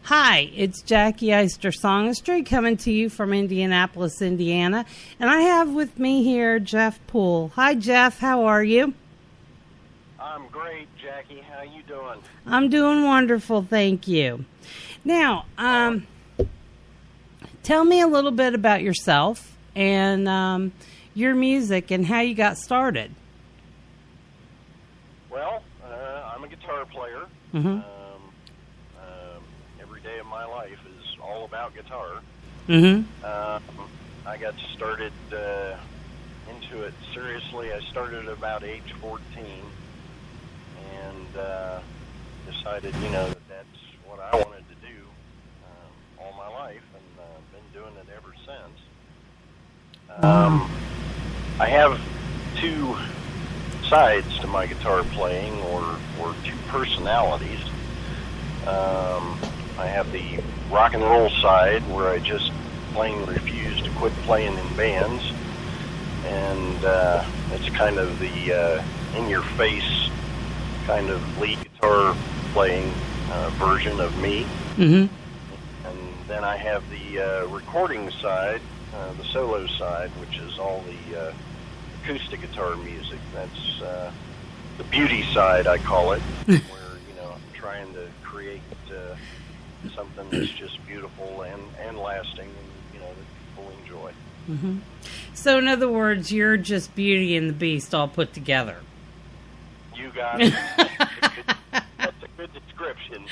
Hi, it's Jackie Eister Songistry coming to you from Indianapolis, Indiana. And I have with me here Jeff Poole. Hi, Jeff. How are you? I'm great, Jackie. How you doing? I'm doing wonderful, thank you. Now, tell me a little bit about yourself and your music and how you got started. Well, I'm a guitar player. Mm-hmm. Every day of my life is all about guitar. Mm-hmm. I got started into it seriously. I started about age 14 and decided, that that's what I wanted to do all my life, and been doing it ever since. I have two sides to my guitar playing, or two personalities. I have the rock and roll side, where I just plain refuse to quit playing in bands, and it's kind of the in-your-face kind of lead guitar playing version of me. Mm-hmm. And then I have the recording side, the solo side, which is all the acoustic guitar music. That's the beauty side, I call it, where I'm trying to create something that's just beautiful and lasting, and that people enjoy. Mm-hmm. So, in other words, you're just Beauty and the Beast all put together. You got it. That's a good description.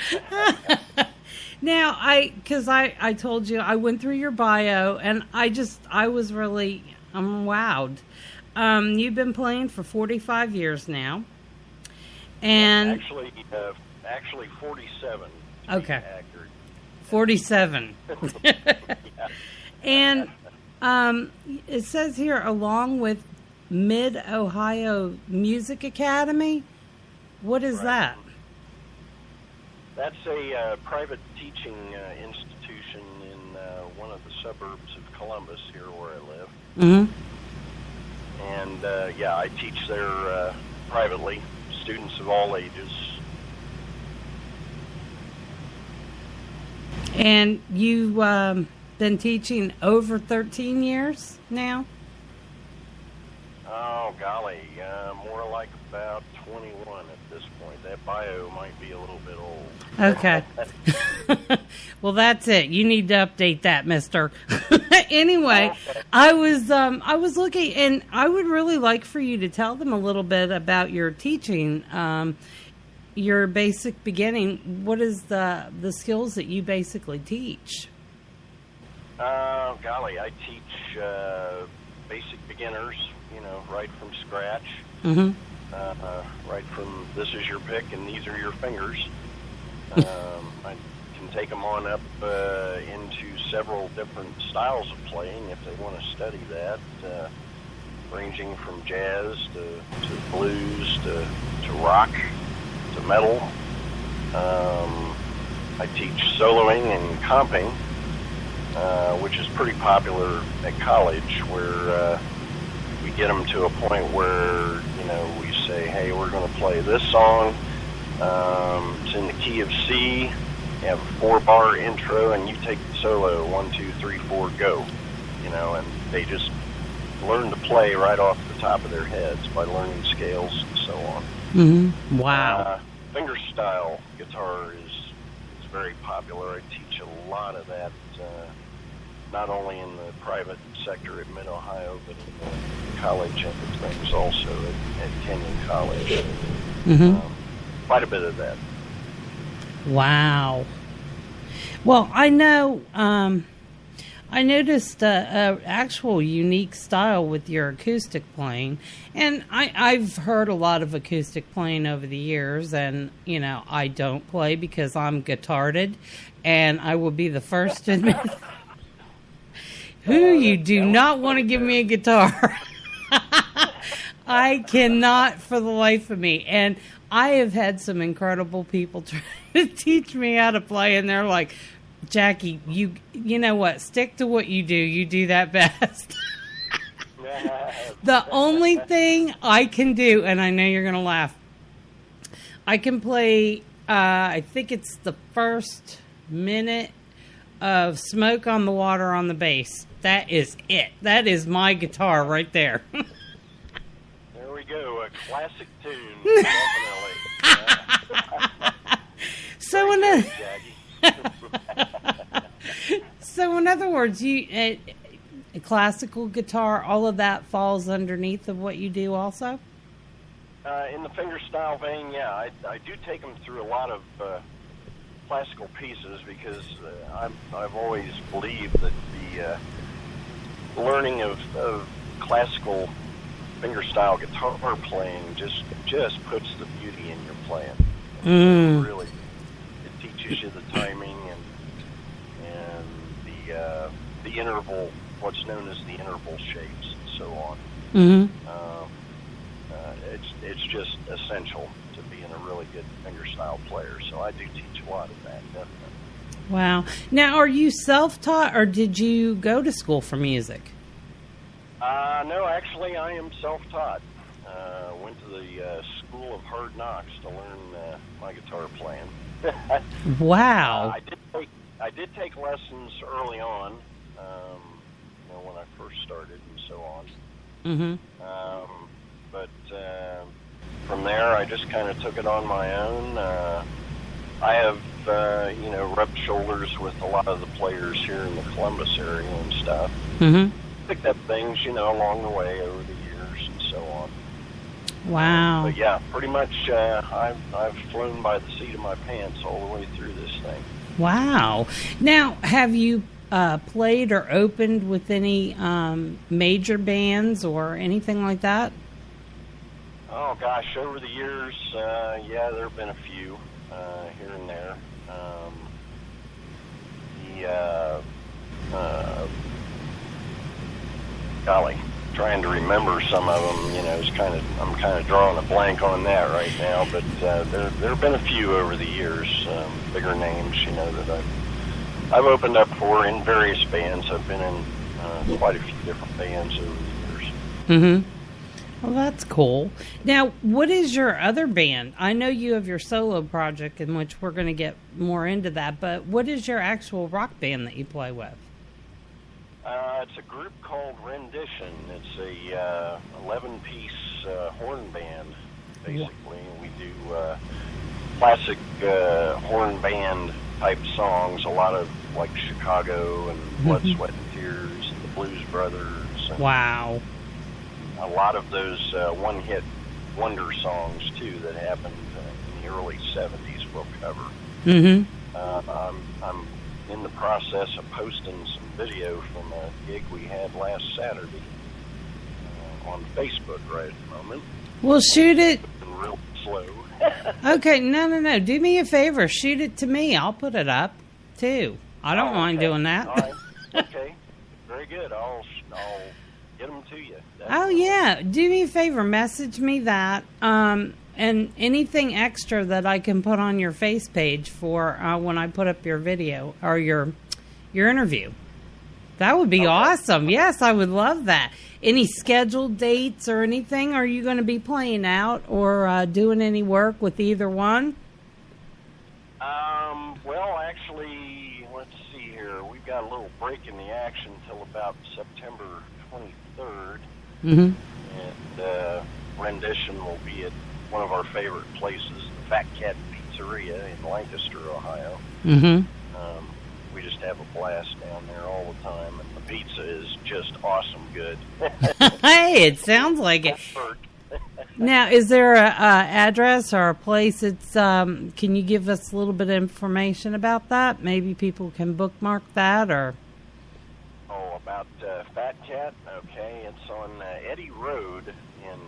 Now, because I told you, I went through your bio, and I was really, I'm wowed. You've been playing for 45 years now. And actually 47. Okay. Accurate. 47. Yeah. And it says here, along with Mid-Ohio Music Academy. What is that? That's a private teaching institution in one of the suburbs of Columbus, here where I live. Mm-hmm. And I teach there privately, students of all ages. And you've been teaching over 13 years now? Oh, golly, more like about 21 at this point. That bio might be a little bit old. Okay. Well, that's it. You need to update that, mister. Anyway, okay. I was looking, and I would really like for you to tell them a little bit about your teaching, your basic beginning. What is the skills that you basically teach? Golly, I teach basic beginners, right from scratch. Mm-hmm. Right from this is your pick and these are your fingers. I can take them on up into several different styles of playing if they want to study that, ranging from jazz to blues to rock to metal. I teach soloing and comping, which is pretty popular at college, where we get them to a point where, we say, hey, we're going to play this song. It's in the key of C. You have a 4-bar intro, and you take the solo, 1, 2, 3, 4, go. And they just learn to play right off the top of their heads by learning scales and so on. Mm-hmm. Wow. Fingerstyle guitar is very popular. I teach a lot of that, not only in the private sector at Mid-Ohio, but in the college and things also at Kenyon College. Mm-hmm. Quite a bit of that. Wow. Well, I know, I noticed a actual unique style with your acoustic playing, and I've heard a lot of acoustic playing over the years, and, I don't play because I'm guitarded, and I will be the first to admit, you do not want to give me a guitar. I cannot for the life of me, and I have had some incredible people try to teach me how to play, and they're like, Jackie, you know what? Stick to what you do. You do that best. The only thing I can do, and I know you're going to laugh, I can play, I think it's the first minute of smoke on the water on the bass. That is it. That is my guitar right there. There we go. A classic tune. Definitely. So in other words, you classical guitar, all of that falls underneath of what you do also? In the fingerstyle vein, yeah. I do take them through a lot of classical pieces because I've always believed that the learning of classical fingerstyle guitar playing just puts the beauty in your playing. Really, it teaches you the timing and the interval, what's known as the interval shapes, and so on. It's just essential to being a really good fingerstyle player. So I do teach a lot of that, definitely. Wow. Now, are you self-taught, or did you go to school for music? No, actually, I am self-taught. Went to the School of Hard Knocks to learn my guitar playing. Wow. I did take lessons early on, when I first started and so on. But from there, I just kind of took it on my own. I have, rubbed shoulders with a lot of the players here in the Columbus area and stuff. Picked up things, along the way over the years and so on. Wow. But yeah, pretty much I've flown by the seat of my pants all the way through this thing. Wow. Now, have you played or opened with any major bands or anything like that? Oh, gosh, over the years, yeah, there have been a few here and there. Golly, trying to remember some of them, I'm kind of drawing a blank on that right now, but there have been a few over the years, bigger names, that I've opened up for in various bands. I've been in quite a few different bands over the years. Well, that's cool. Now, what is your other band? I know you have your solo project, in which we're going to get more into that, but what is your actual rock band that you play with? It's a group called Rendition. It's a 11-piece horn band, basically. We do classic horn band type songs, a lot of like Chicago and Blood, Sweat, and Tears, and the Blues Brothers. And wow. A lot of those one-hit wonder songs, too, that happened in the early 70s we'll cover. I'm in the process of posting some video from a gig we had last Saturday on Facebook right at the moment. Well, shoot it. Real slow. Okay, no. Do me a favor. Shoot it to me. I'll put it up, too. I don't mind doing that. All right. Okay. Very good. I'll get them to you. Oh, yeah. Do me a favor. Message me that. And anything extra that I can put on your face page for when I put up your video or your interview. That would be awesome. Yes, I would love that. Any scheduled dates or anything? Are you going to be playing out or doing any work with either one? Well, actually, let's see here. We've got a little break in the action till about September 23rd. And Rendition will be at one of our favorite places, the Fat Cat Pizzeria in Lancaster, Ohio. We just have a blast down there all the time, and the pizza is just awesome good. Hey, it sounds like it. Now, is there a address or a place? It's can you give us a little bit of information about that? Maybe people can bookmark that, or. Oh, about Fat Cat? Okay, it's on Eddy Road in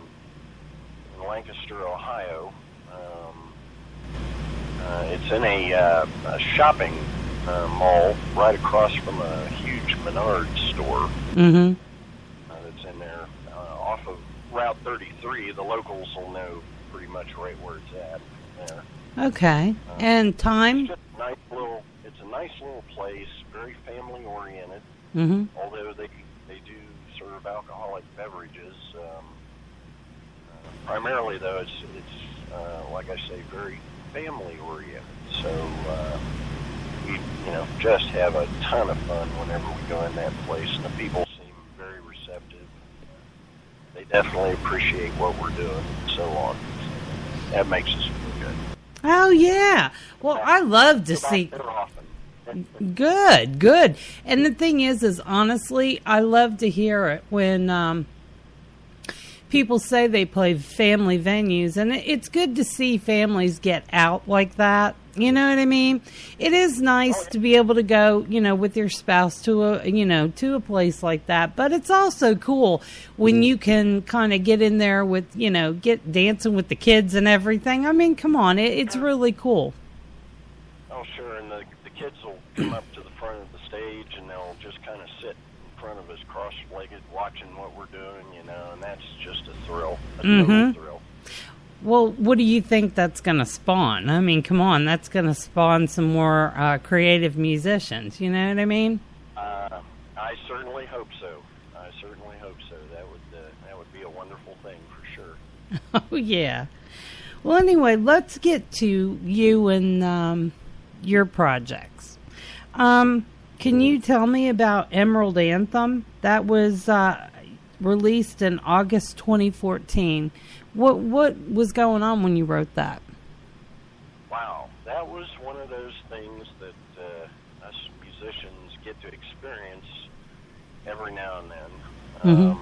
Lancaster, Ohio. It's in a shopping mall right across from a huge Menards store. That's in there off of Route 33. The locals will know pretty much right where it's at there. Okay. And time? It's a nice little place, very family oriented. Although they do serve alcoholic beverages. Primarily, though, it's like I say, very family oriented. So just have a ton of fun whenever we go in that place, and the people seem very receptive. They definitely appreciate what we're doing and so on. So that makes us feel good. Oh, yeah. Well, I love to see... Good. And the thing is honestly, I love to hear it when people say they play family venues, and it's good to see families get out like that. You know what I mean? It is nice to be able to go, with your spouse to a place like that. But it's also cool when you can kind of get in there with, get dancing with the kids and everything. I mean, come on, it's really cool. Oh, sure, and the kids will come up to the front of the stage, and they'll just kind of sit in front of us cross-legged watching what we're doing, and that's just a thrill, a total thrill. Well, what do you think that's going to spawn? I mean, come on, that's going to spawn some more creative musicians, you know what I mean? I certainly hope so. That would be a wonderful thing for sure. Oh, yeah. Well, anyway, let's get to you and your projects. Can you tell me about Emerald Anthem? That was released in August 2014. What was going on when you wrote that? Wow, that was one of those things that us musicians get to experience every now and then.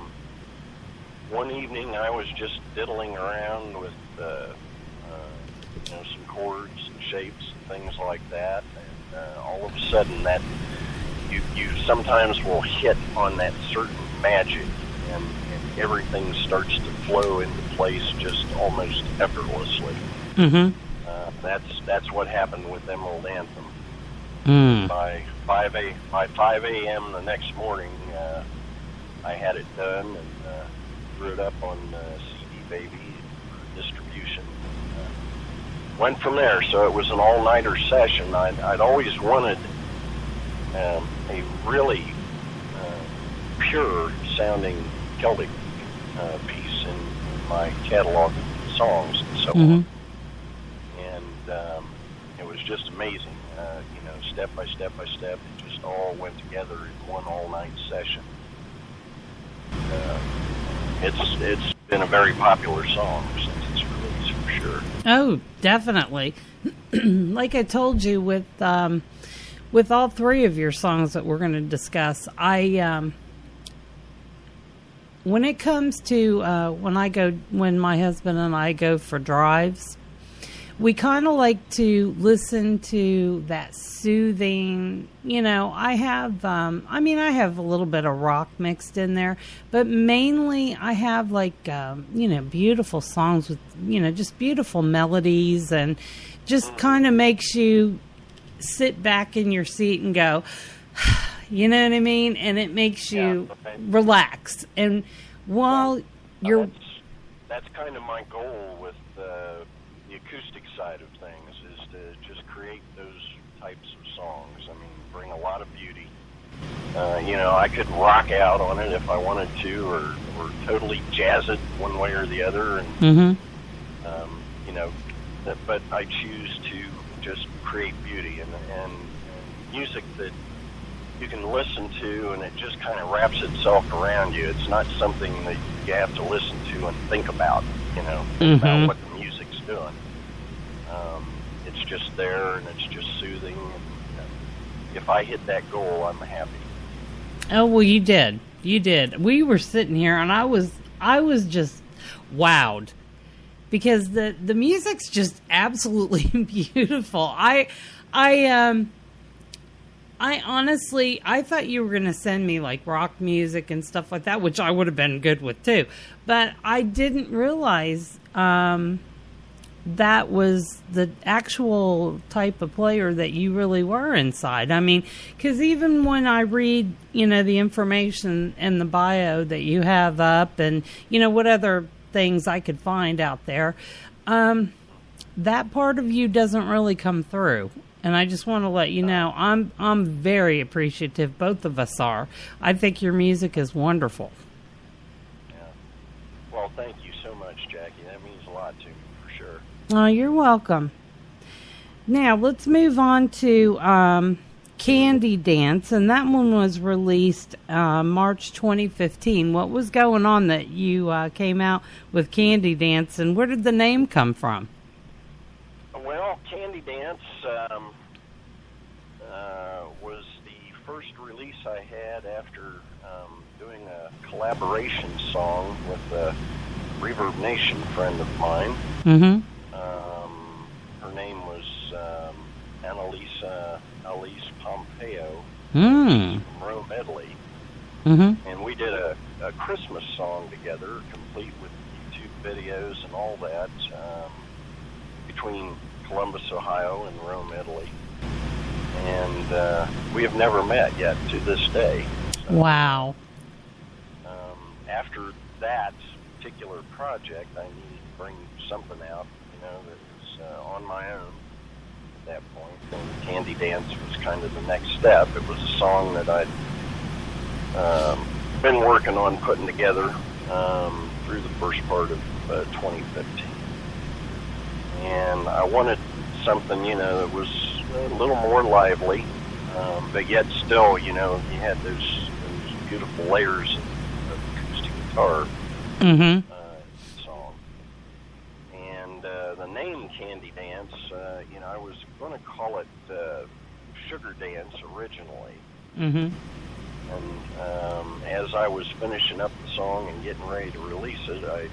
One evening I was just diddling around with some chords and shapes and things like that, and all of a sudden that you sometimes will hit on that certain magic, and everything starts to flow into place just almost effortlessly. That's what happened with Emerald Anthem. By 5 a.m. the next morning, I had it done and threw it up on CD Baby for distribution. Went from there, so it was an all-nighter session. I'd always wanted a really pure-sounding Celtic piece in my catalog of songs and so on. And it was just amazing. Step by step by step, it just all went together in one all-night session. It's been a very popular song since its release, for sure. Oh, definitely. Like I told you, with all three of your songs that we're going to discuss, when it comes to when my husband and I go for drives, we kind of like to listen to that soothing, I have a little bit of rock mixed in there, but mainly I have beautiful songs with, just beautiful melodies, and just kind of makes you sit back in your seat and go, you know what I mean? And it makes you relax. And while you're... That's kind of my goal with the acoustic side of things, is to just create those types of songs. I mean, bring a lot of beauty. I could rock out on it if I wanted to, or totally jazz it one way or the other. And, but I choose to just create beauty and music that you can listen to, and it just kind of wraps itself around you. It's not something that you have to listen to and think about, about what the music's doing. It's just there, and it's just soothing. And if I hit that goal, I'm happy. Oh, well, you did. We were sitting here, and I was just wowed, because the music's just absolutely beautiful. I honestly, I thought you were going to send me like rock music and stuff like that, which I would have been good with too. But I didn't realize that was the actual type of player that you really were inside. I mean, because even when I read, the information and the bio that you have up, and, what other things I could find out there, that part of you doesn't really come through. And I just want to let you know, I'm very appreciative. Both of us are. I think your music is wonderful. Yeah. Well, thank you so much, Jackie. That means a lot to me, for sure. Oh, you're welcome. Now, let's move on to Candy Dance, and that one was released March 2015. What was going on that you came out with Candy Dance, and where did the name come from? Well, Candy Dance was the first release I had after doing a collaboration song with a Reverb Nation friend of mine. Mm-hmm. Her name was Alice Pompeo Mm. from Rome, Italy. Mm-hmm. And we did a Christmas song together, complete with YouTube videos and all that, between Columbus, Ohio and Rome, Italy. And we have never met yet to this day. So, Wow. After that particular project, I needed to bring something out, that was on my own at that point. And Candy Dance was kind of the next step. It was a song that I'd been working on putting together through the first part of 2015. And I wanted something, that was a little more lively, but yet still, you had those beautiful layers of acoustic guitar song. And the name Candy Dance, I was going to call it Sugar Dance originally. Mm-hmm. And as I was finishing up the song and getting ready to release it, I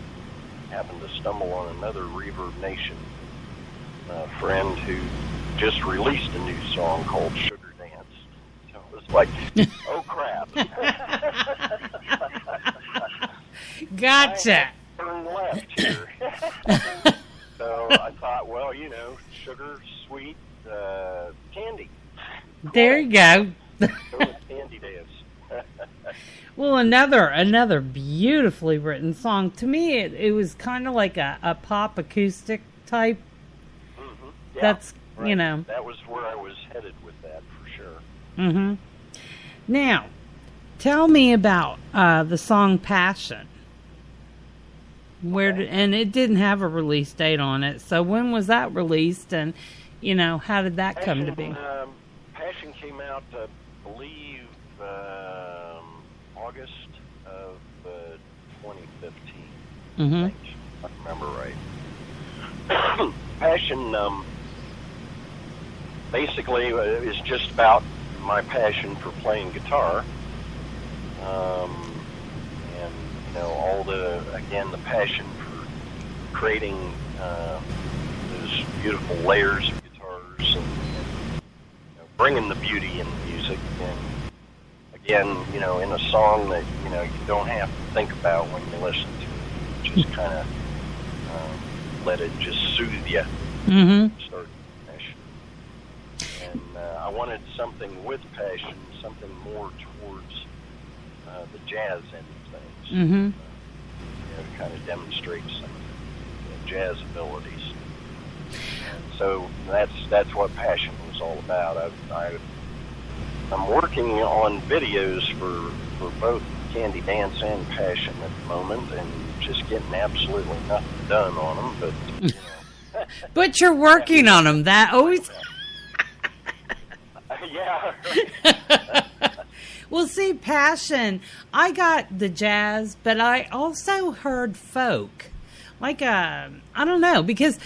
happened to stumble on another Reverb Nation friend who just released a new song called Sugar Dance. So it was like, oh crap. Gotcha. Turn left here. So I thought, well, sugar, sweet, candy. There you go. So it's Candy Dance. Well, another beautifully written song. To me, it was kind of like a pop acoustic type. Mm-hmm. Yeah, That's, right. That was where I was headed with that, for sure. Mm-hmm. Now, tell me about the song Passion. And it didn't have a release date on it. So when was that released, and, how did that come to be? Passion came out, I believe, August of 2015. Mm-hmm. I think, if I remember right. Passion, basically, is just about my passion for playing guitar. And, all the passion for creating those beautiful layers of guitars and bringing the beauty in the music. And again, in a song that, you don't have to think about when you listen to it. You just kind of let it just soothe you. Mm-hmm. Start passion. And I wanted something with passion, something more towards the jazz end of things. Mm-hmm. To kind of demonstrate some jazz abilities. And so that's what Passion was all about. I'm working on videos for both Candy Dance and Passion at the moment, and just getting absolutely nothing done on them. But But you're working on them. That always. Yeah. Well, see, Passion, I got the jazz, but I also heard folk. Like, I don't know, because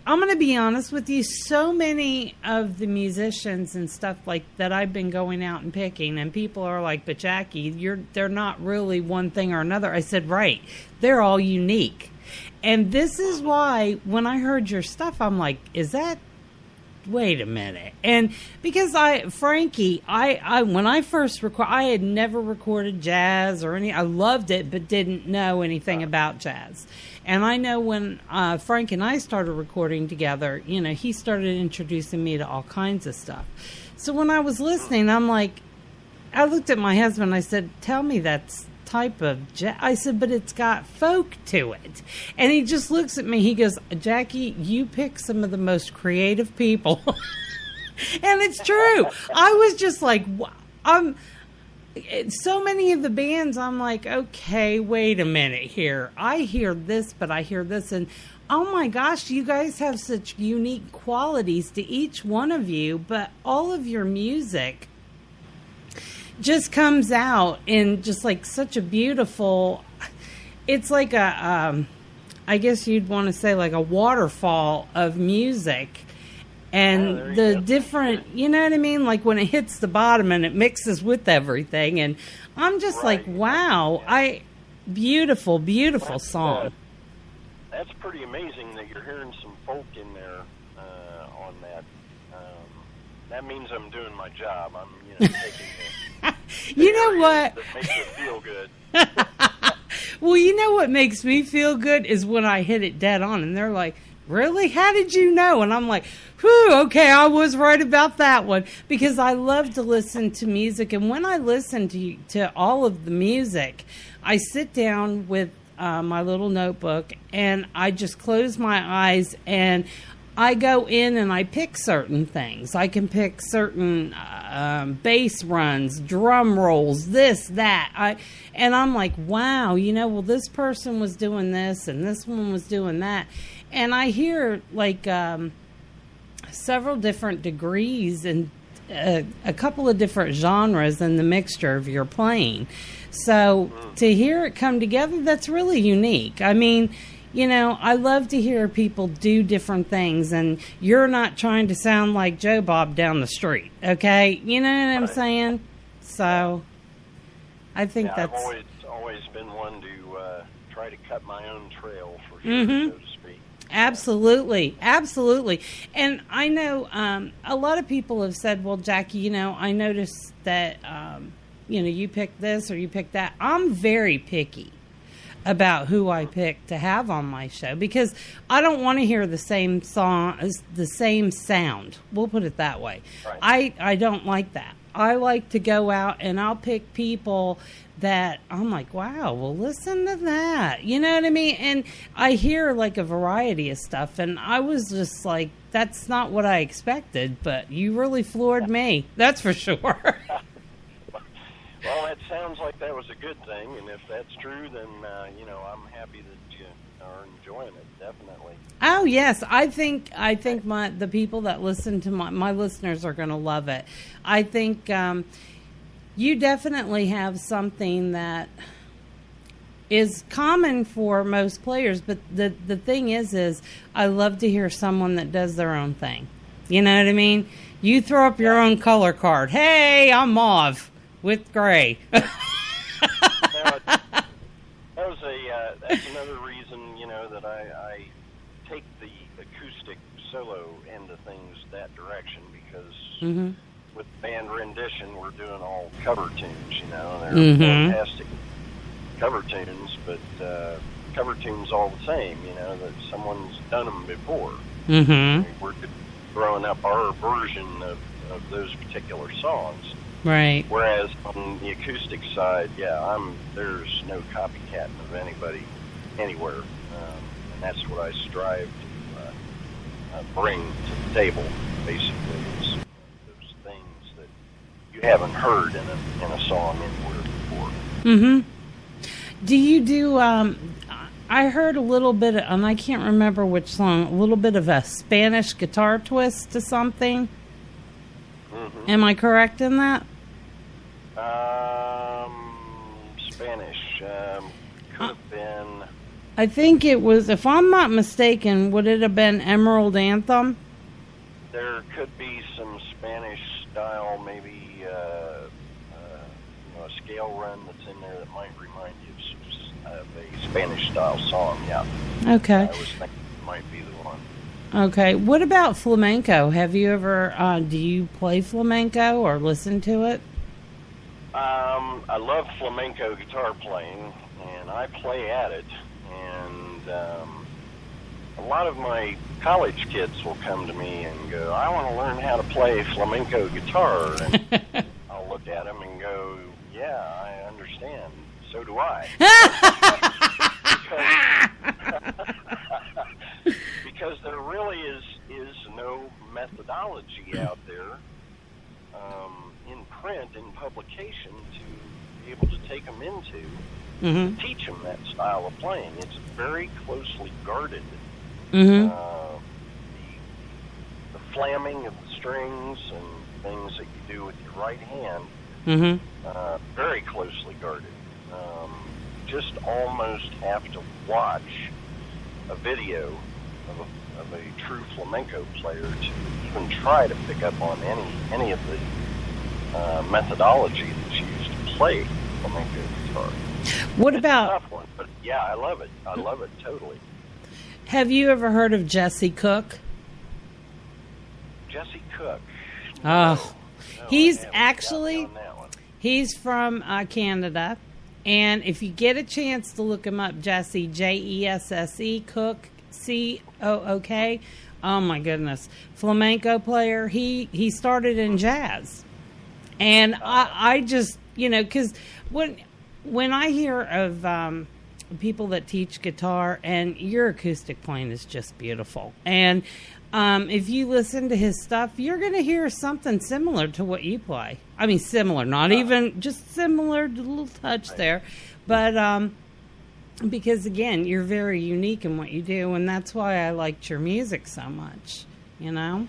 I'm going to be honest with you, so many of the musicians and stuff like that I've been going out and picking, and people are like, but Jackie, they're not really one thing or another. I said, right, they're all unique. And this is why when I heard your stuff, I'm like, wait a minute. And because Frankie, when I first I had never recorded jazz or I loved it, but didn't know anything about jazz. And I know when Frank and I started recording together, he started introducing me to all kinds of stuff. So when I was listening, I'm like, I looked at my husband, I said, tell me that's type of jazz. I said, but it's got folk to it. And he just looks at me, he goes, Jackie, you pick some of the most creative people. And it's true. I was just like, so many of the bands, I'm like, okay, wait a minute here. I hear this, but I hear this, and oh my gosh, you guys have such unique qualities to each one of you, but all of your music just comes out in just like such a beautiful, it's like a, I guess you'd want to say like a waterfall of music. And the different, you know what I mean? Like when it hits the bottom and it mixes with everything. And I'm just like, wow, beautiful, beautiful song. That's pretty amazing that you're hearing some folk in there on that. That means I'm doing my job. I'm, taking the you know what? That makes it feel good. Well, you know what makes me feel good is when I hit it dead on and they're like, really? How did you know? And I'm like, whew, okay, I was right about that one. Because I love to listen to music. And when I listen to all of the music, I sit down with my little notebook and I just close my eyes and I go in and I pick certain things. I can pick certain bass runs, drum rolls, this, that. And I'm like, wow, well, this person was doing this and this one was doing that. And I hear like several different degrees and a couple of different genres in the mixture of your playing. So to hear it come together, that's really unique. I mean, I love to hear people do different things, and you're not trying to sound like Joe Bob down the street, okay? You know what I'm saying? So I think that's... I've always been one to try to cut my own trail, for sure, so to speak. Absolutely, absolutely. And I know a lot of people have said, well, Jackie, I noticed that, you picked this or you picked that. I'm very picky about who I pick to have on my show because I don't want to hear the same song, the same sound. We'll put it that way. Right. I don't like that. I like to go out and I'll pick people that I'm like, wow, well, listen to that. You know what I mean? And I hear like a variety of stuff, and I was just like, that's not what I expected, but you really floored me. That's for sure. Well, that sounds like that was a good thing, and if that's true, then, I'm happy that you are enjoying it, definitely. Oh, yes. I think the people that listen to my listeners are going to love it. I think you definitely have something that is common for most players, but the thing is I love to hear someone that does their own thing. You know what I mean? You throw up your own color card. Hey, I'm mauve with gray. That's another reason, that I take the acoustic solo end of things that direction because with band rendition, we're doing all cover tunes, and they're fantastic cover tunes, but cover tunes all the same, that someone's done them before. We're throwing up our version of those particular songs. Right. Whereas on the acoustic side, there's no copycatting of anybody anywhere, and that's what I strive to bring to the table. Basically, is those things that you haven't heard in a song anywhere before. Do you do? I heard a little bit, and I can't remember which song. A little bit of a Spanish guitar twist to something. Am I correct in that? Spanish could have been. I think it was, if I'm not mistaken, would it have been Emerald Anthem? There could be some Spanish style, maybe a scale run that's in there that might remind you of a Spanish style song. Yeah. Okay. I was thinking it might be the one. Okay. What about flamenco? Have you ever, do you play flamenco or listen to it? I love flamenco guitar playing, and I play at it. And a lot of my college kids will come to me and go, I want to learn how to play flamenco guitar. And I'll look at them and go, yeah, I understand. So do I. Because there really is no methodology out there in print, in publication, to be able to take them into, to teach them that style of playing. It's very closely guarded. The flamming of the strings and things that you do with your right hand Mm-hmm. Very closely guarded. Just almost have to watch a video of a true flamenco player to even try to pick up on any of the methodology that's used to play flamenco guitar. What it's about? A tough one, but yeah, I love it. I love it totally. Have you ever heard of Jesse Cook? Jesse Cook. No, he's he's from Canada, and if you get a chance to look him up, Jesse, Jesse Cook, Cook. Oh my goodness, flamenco player. He started in jazz, and I just because when I hear of people that teach guitar, and your acoustic playing is just beautiful, and if you listen to his stuff, you're going to hear something similar to what you play. I mean, similar, not even just similar, a little touch there. But because, again, you're very unique in what you do, and that's why I liked your music so much, Well,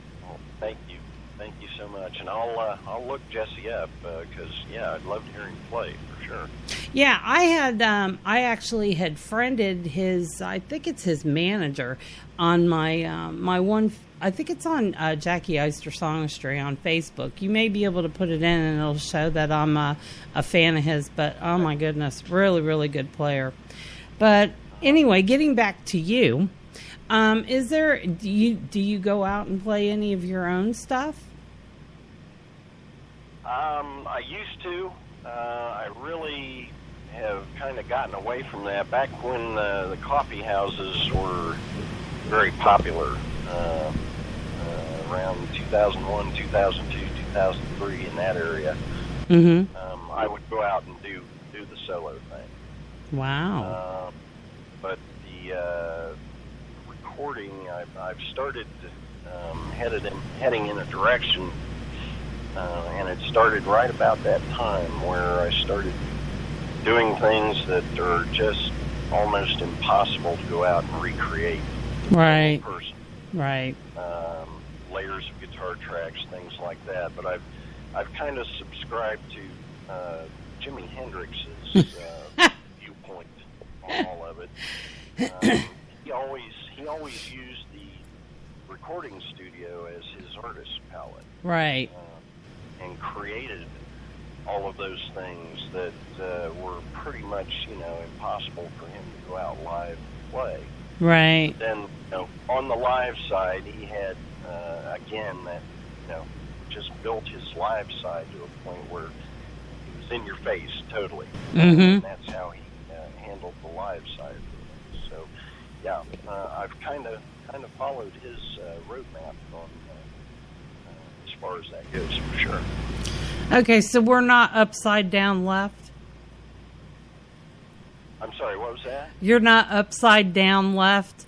thank you. Thank you so much. And I'll look Jesse up because, I'd love to hear him play for sure. Yeah, I actually had friended his, I think it's his manager on my one, I think it's on Jackie Oyster Songistry on Facebook. You may be able to put it in and it'll show that I'm a fan of his, but oh my goodness, really, really good player. But anyway, getting back to you, do you go out and play any of your own stuff? I used to. I really have kind of gotten away from that back when the coffee houses were very popular around 2001, 2002, 2003 in that area. Mm-hmm. I would go out and do the solo thing. Wow. But the recording, I've started heading in a direction, and it started right about that time where I started doing things that are just almost impossible to go out and recreate. Right. In person. Right. Layers of guitar tracks, things like that. But I've kind of subscribed to Jimi Hendrix's viewpoint on all of it. He always used the recording studio as his artist palette. Right. And created all of those things that were pretty much, impossible for him to go out live and play. Right. Then, on the live side, he had, again, that, just built his live side to a point where he was in your face totally. Mm-hmm. And that's how he handled the live side. So, yeah, I've kind of followed his roadmap on as far as that goes, for sure. Okay, so we're not upside down left? I'm sorry, what was that? You're not upside down left?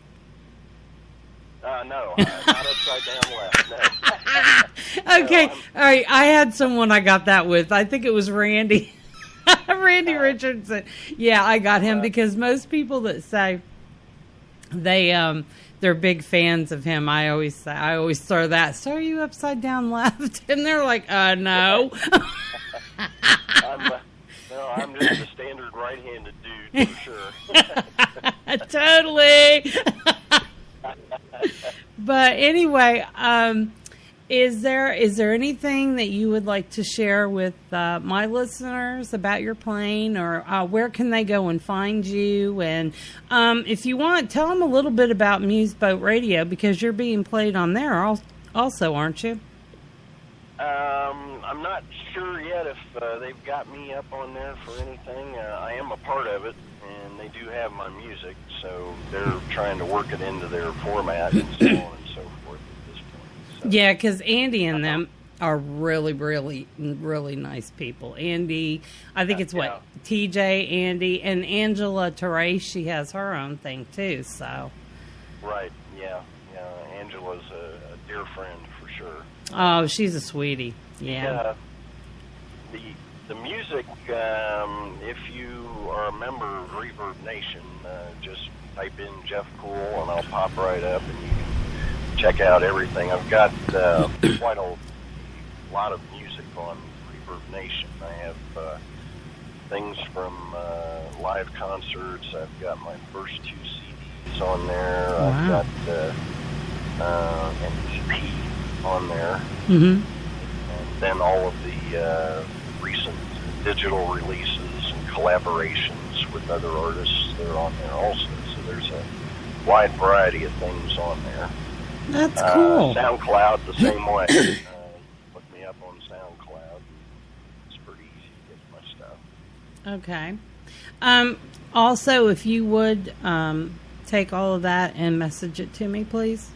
No, not upside down left, no. Okay, all right, I had someone I got that with. I think it was Randy. Randy Richardson. Yeah, I got him because most people that say they're big fans of him, I always throw that. So are you upside down left? And they're like, no. I'm just a standard right-handed dude, for sure. Totally. But anyway, is there anything that you would like to share with my listeners about your playing, or where can they go and find you? And if you want, tell them a little bit about Muse Boat Radio, because you're being played on there also, aren't you? I'm not sure yet if they've got me up on there for anything. I am a part of it, and they do have my music, so they're trying to work it into their format and so on and so forth at this point. So. Yeah, because Andy and them are really, really, really nice people. Andy, I think it's TJ, Andy, and Angela Teray, she has her own thing too, so. Right, yeah. Angela's a dear friend for sure. Oh, she's a sweetie. Yeah. The music, if you are a member of Reverb Nation, just type in Jeff Poole and I'll pop right up and you can check out everything. I've got quite a lot of music music on Reverb Nation. I have things from live concerts. I've got my first 2 CDs on there. Wow. I've got an EP on there. Mm-hmm. And then all of the recent digital releases and collaborations with other artists, they're on there also. So there's a wide variety of things on there. That's cool. SoundCloud, the same way. Look me up on SoundCloud. It's pretty easy to get my stuff. Okay. Also, if you would take all of that and message it to me, please,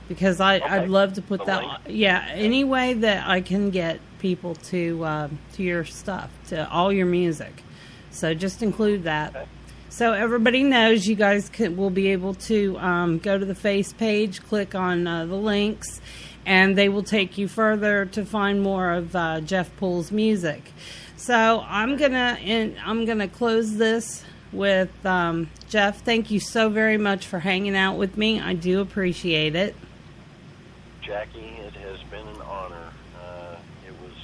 because I'd love to put The that. link? Yeah, any way that I can get people to your stuff, to all your music. So just include that. Okay. So everybody knows you guys will be able to go to the face page, click on the links, and they will take you further to find more of Jeff Poole's music. So I'm gonna close this with Jeff. Thank you so very much for hanging out with me. I do appreciate it. Jackie, it has been an honor. It was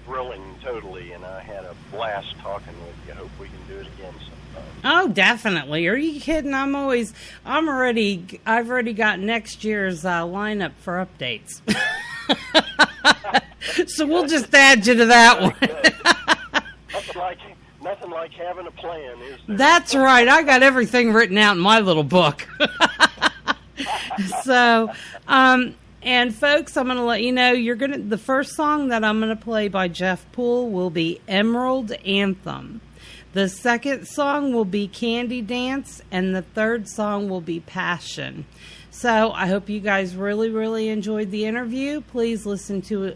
thrilling, totally, and I had a blast talking with you. Hope we can do it again sometime. Oh, definitely. Are you kidding? I've already got next year's lineup for updates. So we'll just add you to that one. Nothing like having a plan, is there? That's right. I got everything written out in my little book. So, and folks, I'm going to let you know the first song that I'm going to play by Jeff Poole will be Emerald Anthem. The second song will be Candy Dance, and the third song will be Passion. So I hope you guys really, really enjoyed the interview. Please listen to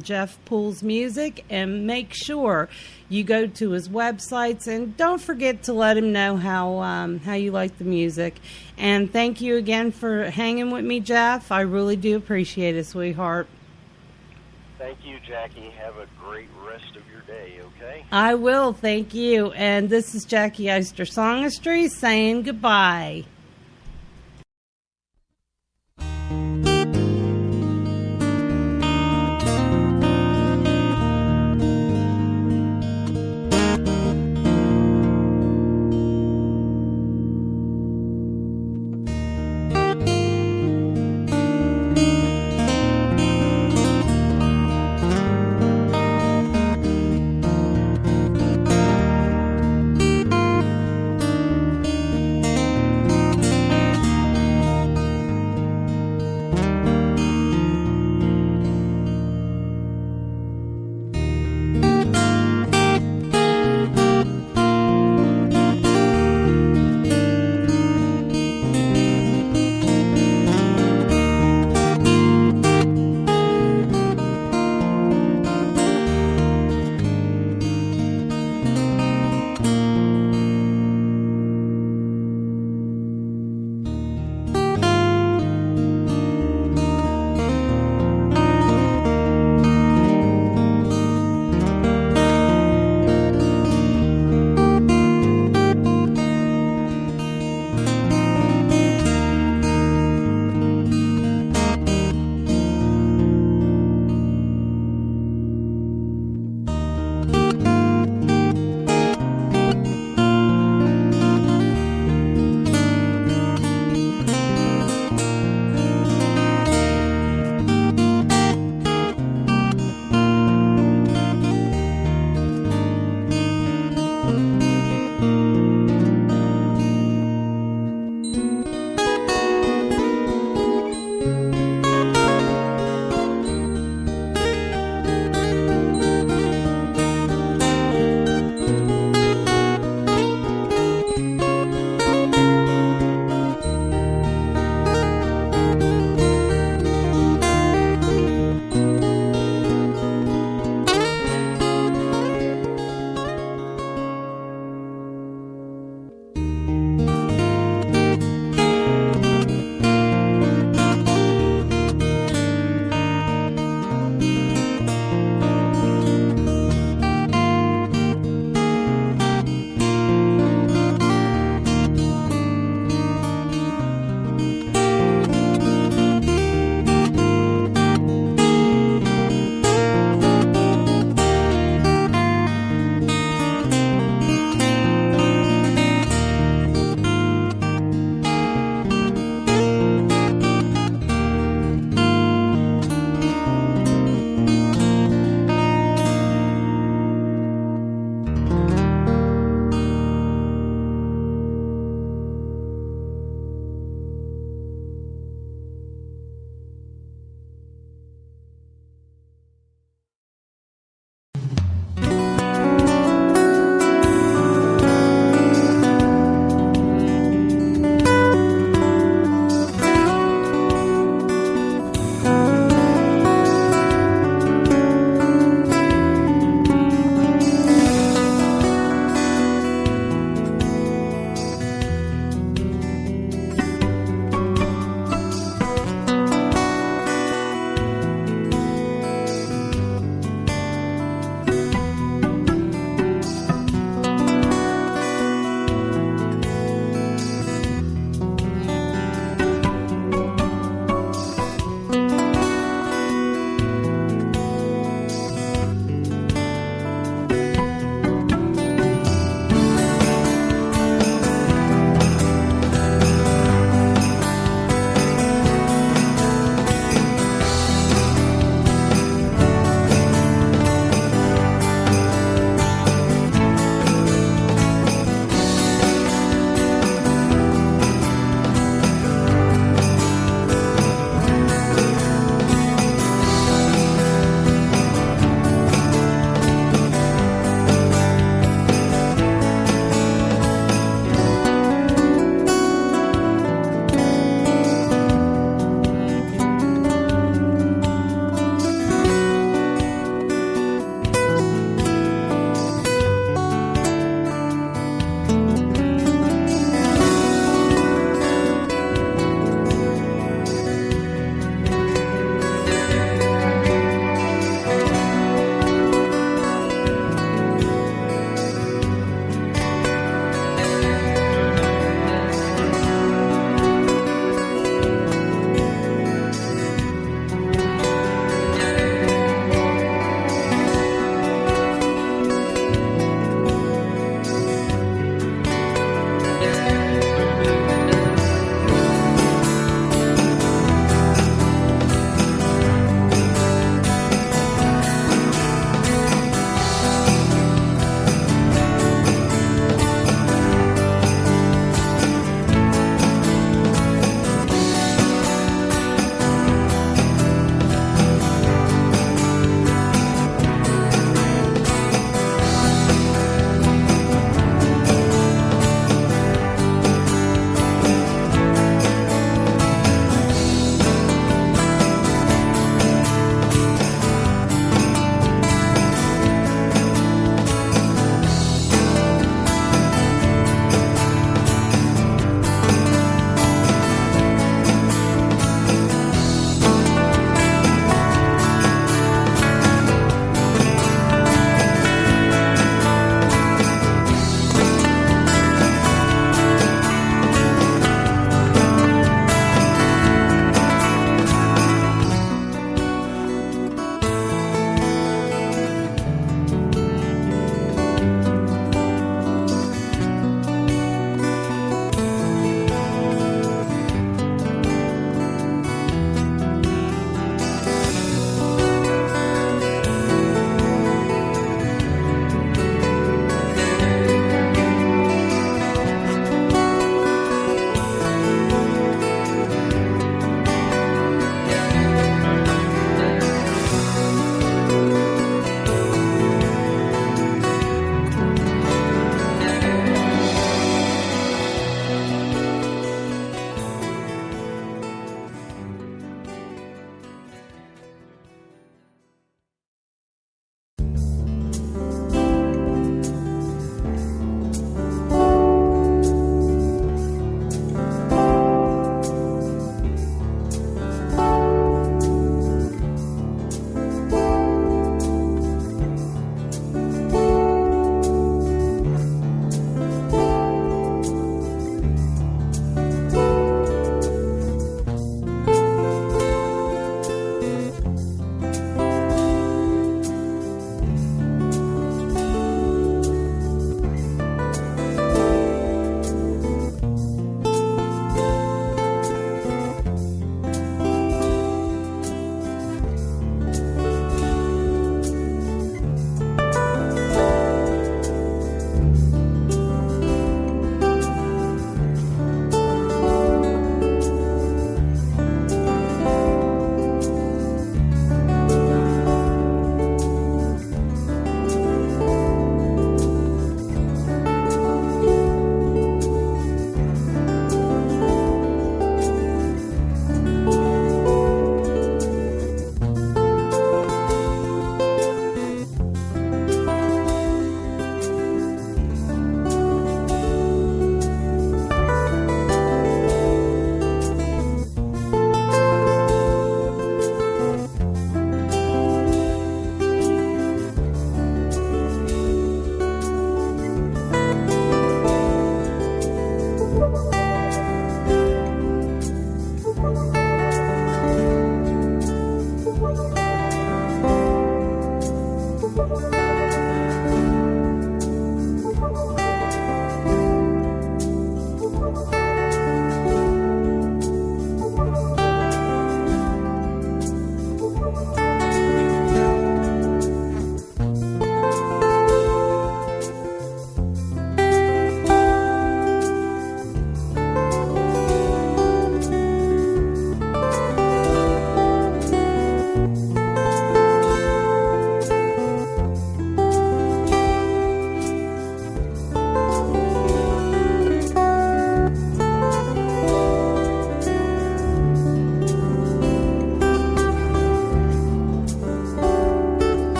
Jeff Poole's music and make sure you go to his websites, and don't forget to let him know how you like the music. And thank you again for hanging with me, Jeff. I really do appreciate it, sweetheart. Thank you, Jackie. Have a great rest of your day, okay? I will, thank you. And this is Jackie Eister Songistry saying goodbye.